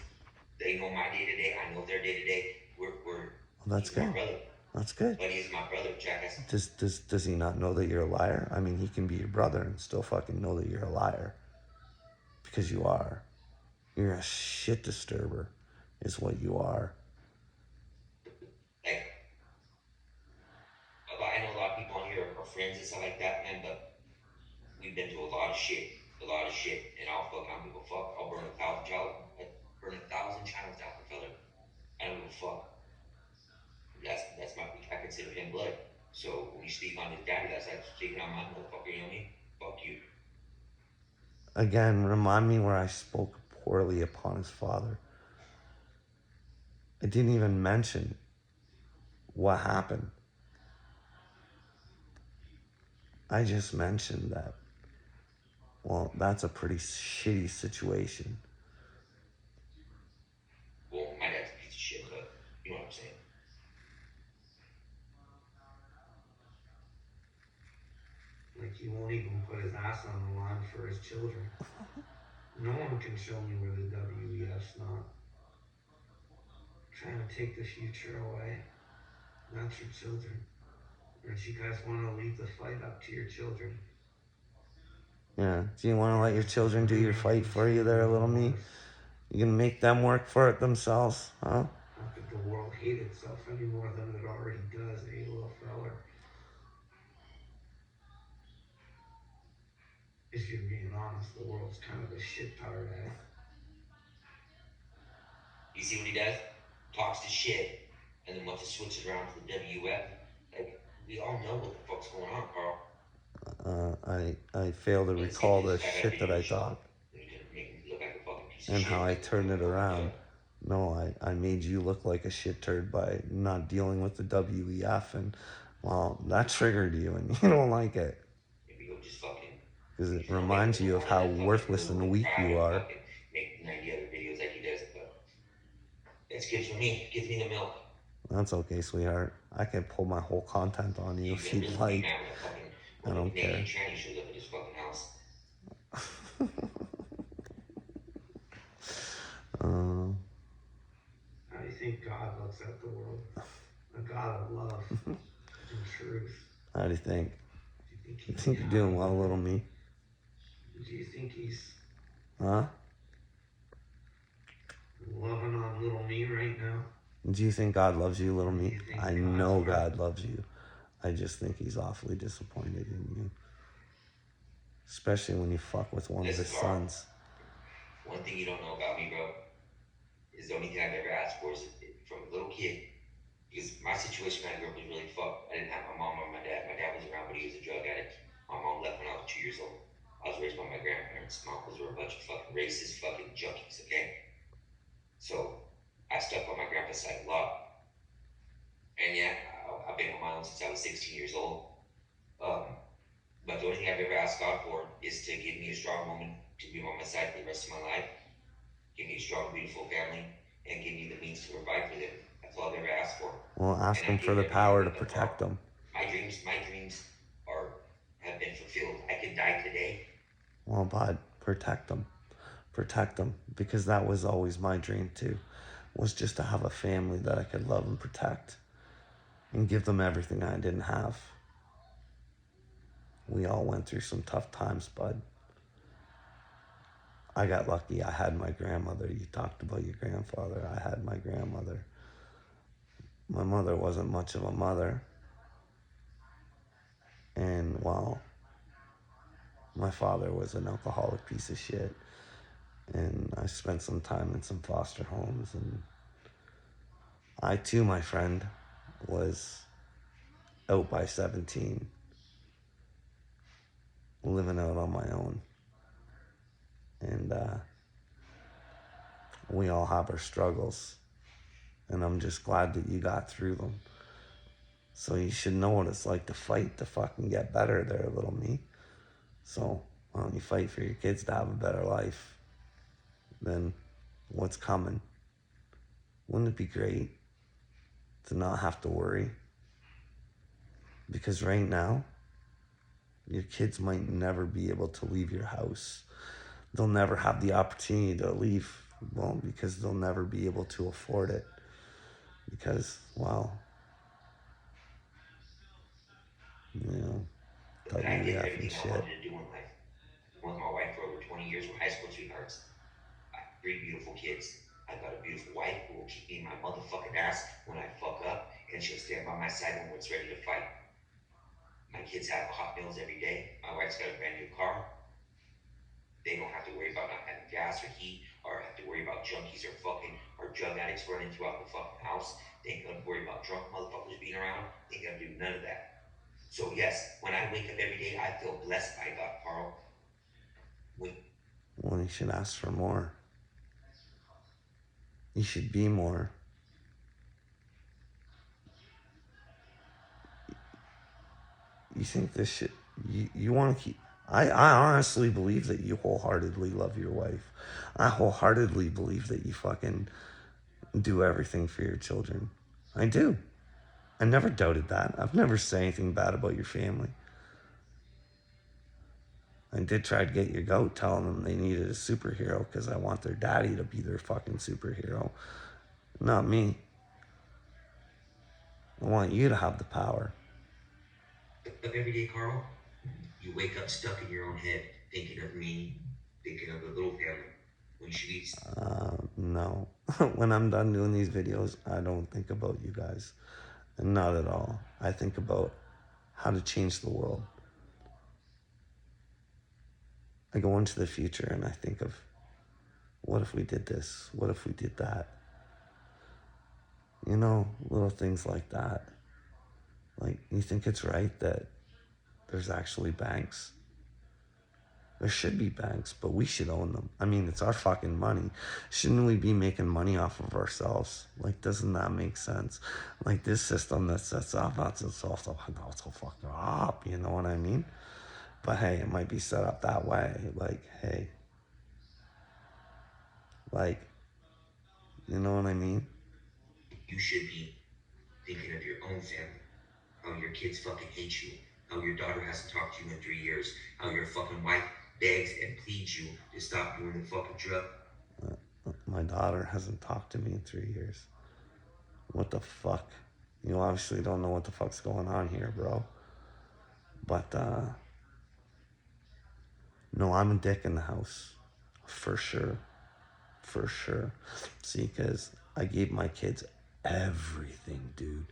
They know my day to day. I know their day to day. Well, that's he's my good. brother. That's good. But he's my brother, Jackass. Does he not know that you're a liar? I mean, he can be your brother and still fucking know that you're a liar. Because you are. You're a shit disturber, is what you are. Like, I know a lot of people on here are friends and stuff like that, man, but we've been through a lot of shit, and I don't give a fuck. I'll burn 1,000 channels down for fella. I don't give a fuck. That's my, I consider him blood. So when you speak on his daddy, that's like speaking on my motherfucker, you know what I mean? Fuck you. Again, remind me where I spoke poorly upon his father. I didn't even mention what happened. I just mentioned that, well, that's a pretty shitty situation. Well, my dad's a piece of shit, but you know what I'm saying. Like, he won't even put his ass on the line for his children. No one can show me where the WEF's not trying to take the future away. That's your children. Or do you guys want to leave the fight up to your children? Yeah. Do you want to let your children do your fight for you there, little me? You gonna make them work for it themselves, huh? Not that the world hate itself any more than it already does, eh, little feller? If you're being honest, the world's kind of a shit tard, eh? You see what he does? Talks to shit, and then wants to switch it around to the WF. Like, we all know what the fuck's going on, Carl. I fail to recall the shit that I thought and how I turned it around. No, I made you look like a shit turd by not dealing with the WEF, and well, that triggered you, and you don't like it because it reminds you of how worthless and weak you are. Make 90 other videos like he does, but it's good for me. Gives me the milk. That's okay, sweetheart. I can pull my whole content on you if you'd like. I don't care. How do you think God looks at the world? A God of love and truth. How do you think? Do you You think you're doing well, little me? Do you think he's Huh? loving on little me right now? Do you think God loves you, little me? I know God loves you. I just think he's awfully disappointed in you. Especially when you fuck with one of his sons. One thing you don't know about me, bro, is the only thing I've ever asked for is from a little kid. Because my situation when I grew up was really fucked. I didn't have my mom or my dad. My dad was around, but he was a drug addict. My mom left when I was 2 years old. I was raised by my grandparents. My uncles were a bunch of fucking racist fucking junkies, okay? So I stuck by my grandpa's side a lot. And yeah, I've been on my own since I was 16 years old. But the only thing I've ever asked God for is to give me a strong woman to be on my side for the rest of my life. Give me a strong, beautiful family, and give me the means to provide for them. That's all I've ever asked for. Well, ask him for the power to protect them. My dreams have been fulfilled. I could die today. Well, bud, protect them. Protect them. Because that was always my dream too. Was just to have a family that I could love and protect. And give them everything I didn't have. We all went through some tough times, bud. I got lucky. I had my grandmother. You talked about your grandfather. I had my grandmother. My mother wasn't much of a mother. And, well, my father was an alcoholic piece of shit. And I spent some time in some foster homes. And I, too, my friend, was out by 17. Living out on my own. And We all have our struggles. And I'm just glad that you got through them. So you should know what it's like to fight to fucking get better there, little me. So why don't you fight for your kids to have a better life than what's coming? Wouldn't it be great to not have to worry? Because right now, your kids might never be able to leave your house. They'll never have the opportunity to leave. Well, because they'll never be able to afford it. Because, well, you know, But I did WEF and everything I shit. wanted to do in life. I was with my wife for over 20 years. We're high school sweethearts. I have 3 beautiful kids. I've got a beautiful wife who will keep me in my motherfucking ass when I fuck up, and she'll stand by my side when it's ready to fight. My kids have hot meals every day. My wife's got a brand new car. They don't have to worry about not having gas or heat, or have to worry about junkies or drug addicts running throughout the fucking house. They ain't gonna worry about drunk motherfuckers being around. They ain't gonna do none of that. So yes, when I wake up every day, I feel blessed by God, Carl. Well, you should ask for more. You should be more. You think this shit, you want to keep, I honestly believe that you wholeheartedly love your wife. I wholeheartedly believe that you fucking do everything for your children. I do. I never doubted that. I've never said anything bad about your family. I did try to get your goat telling them they needed a superhero because I want their daddy to be their fucking superhero. Not me. I want you to have the power. Every day, Carl, you wake up stuck in your own head, thinking of me, thinking of the little family. When you should be. No. When I'm done doing these videos, I don't think about you guys. Not at all. I think about how to change the world. I go into the future and I think of, what if we did this? What if we did that? You know, little things like that. Like, you think it's right that there's actually banks? There should be banks, but we should own them. I mean, it's our fucking money. Shouldn't we be making money off of ourselves? Like, doesn't that make sense? Like, this system that sets off, not itself, so fucking up, you know what I mean? But hey, it might be set up that way. Like, hey, like, you know what I mean? You should be thinking of your own family. How your kids fucking hate you. How your daughter hasn't talked to you in 3 years. How your fucking wife begs and pleads you to stop doing the fucking drug. My daughter hasn't talked to me in 3 years. What the fuck? You obviously don't know what the fuck's going on here, bro. But, no, I'm a dick in the house. For sure. For sure. See, because I gave my kids everything, dude.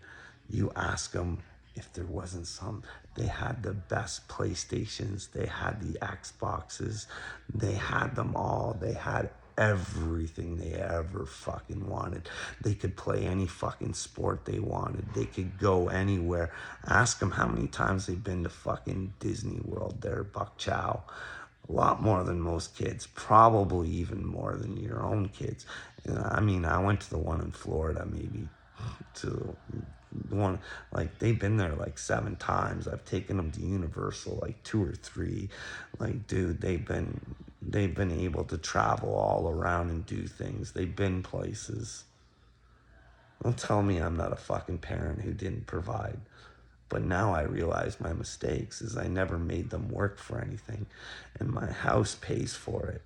You ask them if there wasn't some. They had the best PlayStations. They had the Xboxes. They had them all. They had everything they ever fucking wanted. They could play any fucking sport they wanted. They could go anywhere. Ask them how many times they've been to fucking Disney World there, Buck Chow. A lot more than most kids, probably even more than your own kids. I mean, I went to the one in Florida, maybe to the one, like, they've been there like 7 times. I've taken them to Universal like 2 or 3. Like, dude, they've been able to travel all around and do things. They've been places. Don't tell me I'm not a fucking parent who didn't provide. But now I realize my mistakes is I never made them work for anything, and my house pays for it.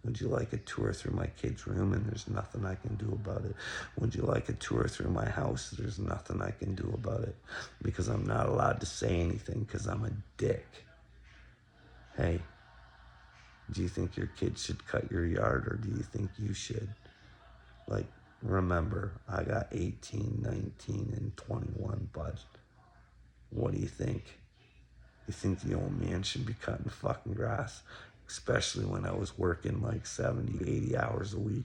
Would you like a tour through my kid's room? And there's nothing I can do about it. Would you like a tour through my house? There's nothing I can do about it because I'm not allowed to say anything because I'm a dick. Hey, do you think your kid should cut your yard, or do you think you should? Like, remember, I got 18, 19, and 21, bud. What do you think? You think the old man should be cutting fucking grass? Especially when I was working like 70, 80 hours a week.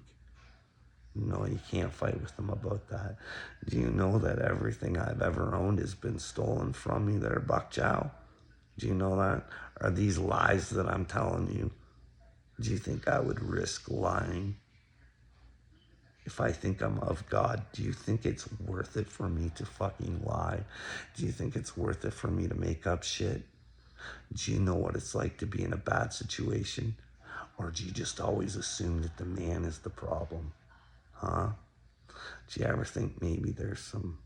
No, you can't fight with them about that. Do you know that everything I've ever owned has been stolen from me there, Buck Chow? Do you know that? Are these lies that I'm telling you? Do you think I would risk lying? if I think I'm of God, do you think it's worth it for me to fucking lie? Do you think it's worth it for me to make up shit? Do you know what it's like to be in a bad situation? Or do you just always assume that the man is the problem? Huh? Do you ever think maybe there's some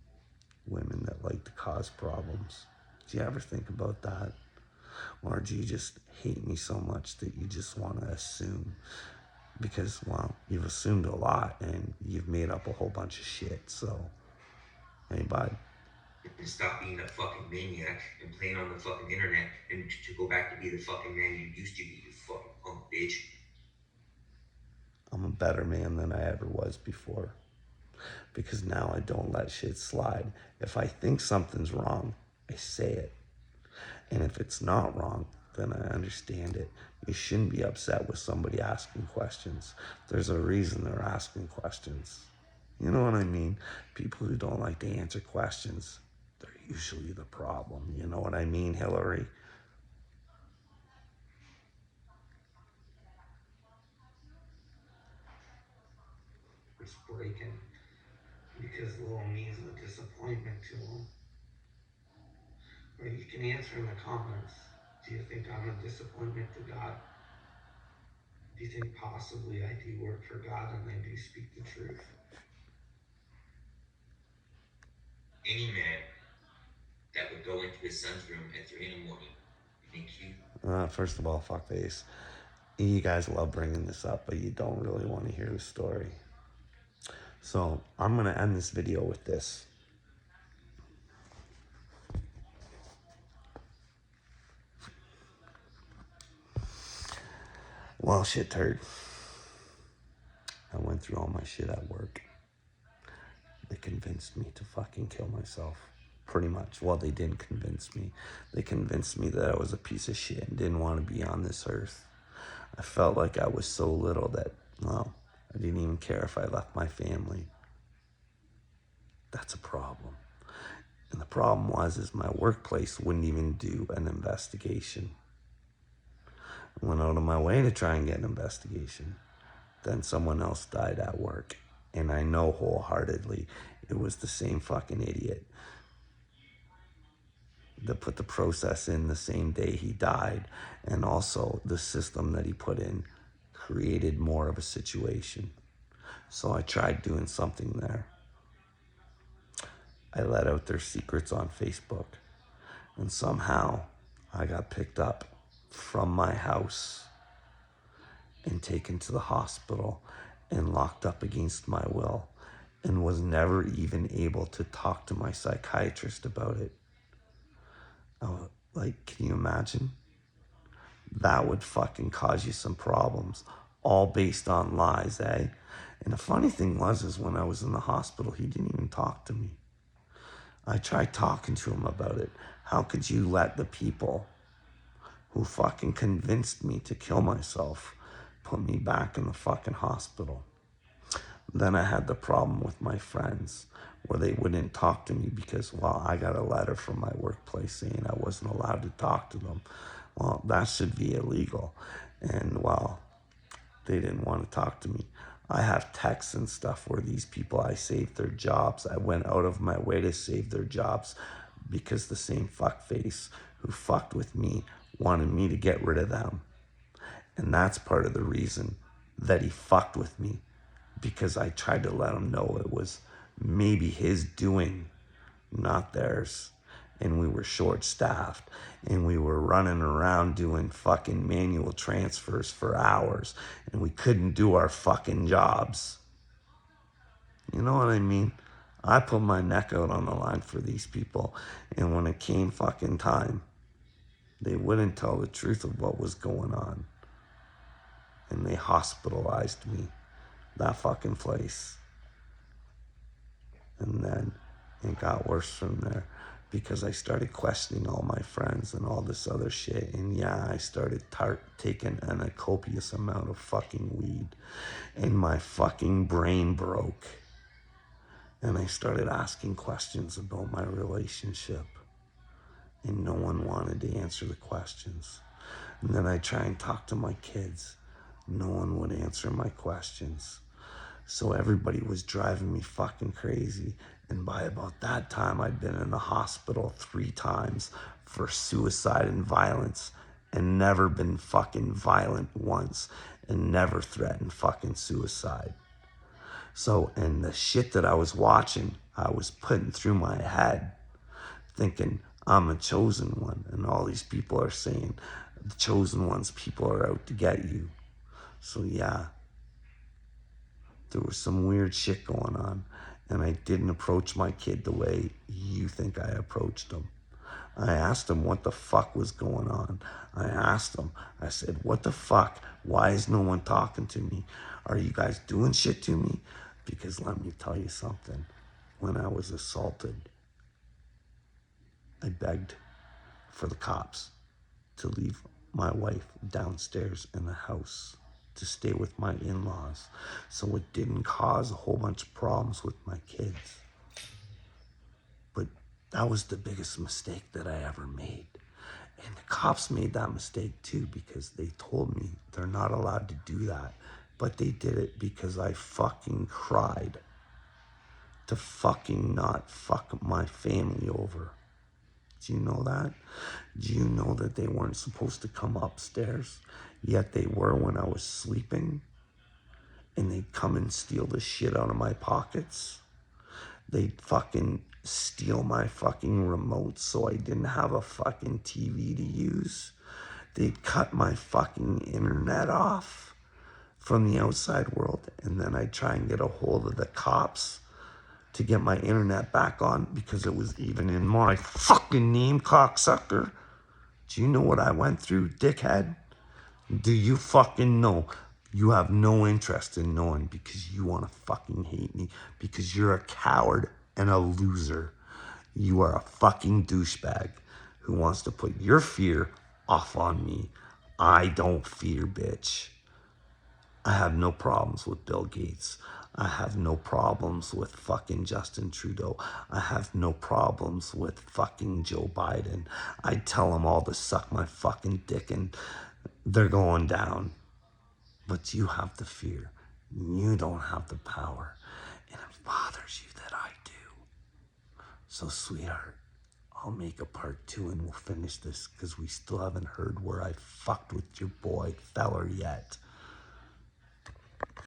women that like to cause problems? Do you ever think about that? Or do you just hate me so much that you just want to assume? Because, well, you've assumed a lot and you've made up a whole bunch of shit. So, hey, bud. And stop being a fucking maniac and playing on the fucking internet and to go back to be the fucking man you used to be, you fucking punk bitch. I'm a better man than I ever was before. Because now I don't let shit slide. If I think something's wrong, I say it. And if it's not wrong, then I understand it. You shouldn't be upset with somebody asking questions. There's a reason they're asking questions. You know what I mean? People who don't like to answer questions, they're usually the problem. You know what I mean, Hillary? It's breaking because little me's a disappointment to him. Or you can answer in the comments. Do you think I'm a disappointment to God? Do you think possibly I do work for God and I do speak the truth? Any man that would go into his son's room at 3 in the morning, you think you? First of all, fuckface. You guys love bringing this up, but you don't really want to hear the story. So I'm going to end this video with this. Well, shit turd. I went through all my shit at work. They convinced me to fucking kill myself. Pretty much. Well, they didn't convince me. They convinced me that I was a piece of shit and didn't want to be on this earth. I felt like I was so little that, well, I didn't even care if I left my family. That's a problem. And the problem is my workplace wouldn't even do an investigation. I went out of my way to try and get an investigation. Then someone else died at work. And I know wholeheartedly it was the same fucking idiot that put the process in the same day he died. And also the system that he put in created more of a situation. So I tried doing something there. I let out their secrets on Facebook. And somehow I got picked up from my house and taken to the hospital and locked up against my will and was never even able to talk to my psychiatrist about it. Like, can you imagine? That would fucking cause you some problems, all based on lies, eh? And the funny thing is when I was in the hospital, he didn't even talk to me. I tried talking to him about it. How could you let the people who fucking convinced me to kill myself put me back in the fucking hospital? Then I had the problem with my friends where they wouldn't talk to me because, well, I got a letter from my workplace saying I wasn't allowed to talk to them. Well, that should be illegal. And, well, they didn't want to talk to me. I have texts and stuff where these people, I saved their jobs. I went out of my way to save their jobs because the same fuckface who fucked with me wanted me to get rid of them. And that's part of the reason that he fucked with me, because I tried to let him know it was maybe his doing, not theirs. And we were short-staffed, and we were running around doing fucking manual transfers for hours, and we couldn't do our fucking jobs. You know what I mean? I put my neck out on the line for these people, and when it came fucking time, they wouldn't tell the truth of what was going on. And they hospitalized me. That fucking place. And then it got worse from there because I started questioning all my friends and all this other shit. And yeah, I started taking a copious amount of fucking weed, and my fucking brain broke. And I started asking questions about my relationship, and no one wanted to answer the questions. And then I try and talk to my kids. No one would answer my questions. So everybody was driving me fucking crazy. And by about that time, I'd been in the hospital 3 times for suicide and violence, and never been fucking violent once, and never threatened fucking suicide. So, and the shit that I was watching, I was putting through my head, thinking I'm a chosen one, and all these people are saying the chosen ones, people are out to get you. So yeah, there was some weird shit going on, and I didn't approach my kid the way you think I approached him. I asked him what the fuck was going on. I asked him, I said, what the fuck? Why is no one talking to me? Are you guys doing shit to me? Because let me tell you something. When I was assaulted, I begged for the cops to leave my wife downstairs in the house to stay with my in-laws, so it didn't cause a whole bunch of problems with my kids. But that was the biggest mistake that I ever made. And the cops made that mistake too, because they told me they're not allowed to do that. But they did it because I fucking cried to fucking not fuck my family over. Do you know that? Do you know that they weren't supposed to come upstairs? Yet they were when I was sleeping. And they'd come and steal the shit out of my pockets. They'd fucking steal my fucking remote so I didn't have a fucking TV to use. They'd cut my fucking internet off from the outside world. And then I'd try and get a hold of the cops to get my internet back on, because it was even in my fucking name, cocksucker. Do you know what I went through, dickhead? Do you fucking know? You have no interest in knowing, because you want to fucking hate me, because you're a coward and a loser. You are a fucking douchebag who wants to put your fear off on me. I don't fear, bitch. I have no problems with Bill Gates. I have no problems with fucking Justin Trudeau. I have no problems with fucking Joe Biden. I tell them all to suck my fucking dick and they're going down. But you have the fear. You don't have the power. And it bothers you that I do. So, sweetheart, I'll make a part 2 and we'll finish this, because we still haven't heard where I fucked with your boy feller yet.